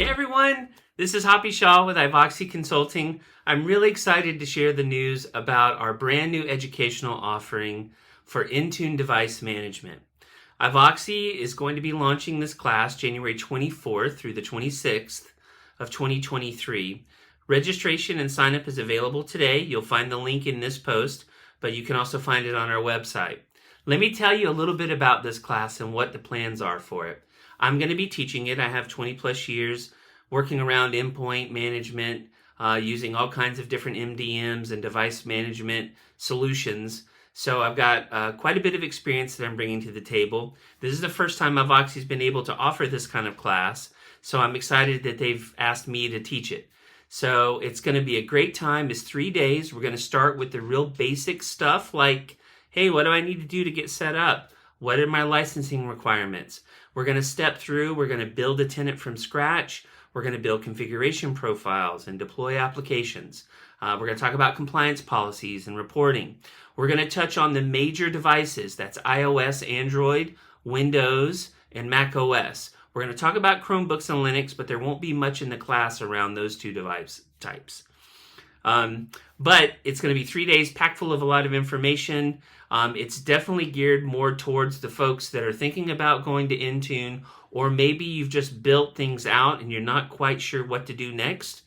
Hey everyone, this is Hoppy Shaw with Ivoxy Consulting. I'm really excited to share the news about our brand new educational offering for Intune device management. Ivoxy is going to be launching this class January 24th through the 26th of 2023. Registration and sign up is available today. You'll find the link in this post, but you can also find it on our website. Let me tell you a little bit about this class and what the plans are for it. I'm going to be teaching it. I have 20 plus years working around endpoint management, using all kinds of different MDMs and device management solutions. So I've got quite a bit of experience that I'm bringing to the table. This is the first time Ivoxy's been able to offer this kind of class, so I'm excited that they've asked me to teach it. So it's going to be a great time. It's 3 days. We're going to start with the real basic stuff like, hey, what do I need to do to get set up? What are my licensing requirements? We're going to step through. We're going to build a tenant from scratch. We're going to build configuration profiles and deploy applications. We're going to talk about compliance policies and reporting. We're going to touch on the major devices. That's iOS, Android, Windows, and Mac OS. We're going to talk about Chromebooks and Linux, but there won't be much in the class around those two device types. But it's going to be 3 days packed full of a lot of information. It's definitely geared more towards the folks that are thinking about going to Intune, or maybe you've just built things out and you're not quite sure what to do next.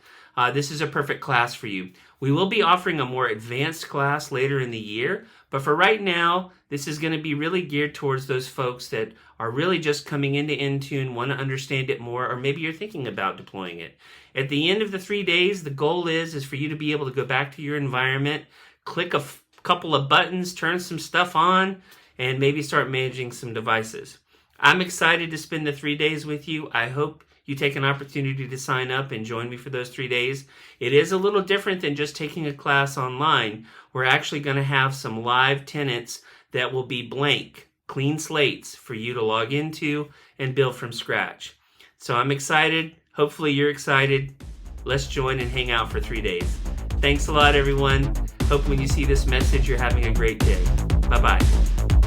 This is a perfect class for you. We will be offering a more advanced class later in the year, but for right now, this is going to be really geared towards those folks that are really just coming into Intune, want to understand it more, or maybe you're thinking about deploying it. At the end of the 3 days, the goal is for you to be able to go back to your environment, click a couple of buttons, turn some stuff on, and maybe start managing some devices. I'm excited to spend the 3 days with you. I hope you take an opportunity to sign up and join me for those 3 days. It is a little different than just taking a class online. We're actually going to have some live tenants that will be blank, clean slates for you to log into and build from scratch. So I'm excited. Hopefully you're excited. Let's join and hang out for 3 days. Thanks a lot, everyone. Hope when you see this message, you're having a great day. Bye-bye.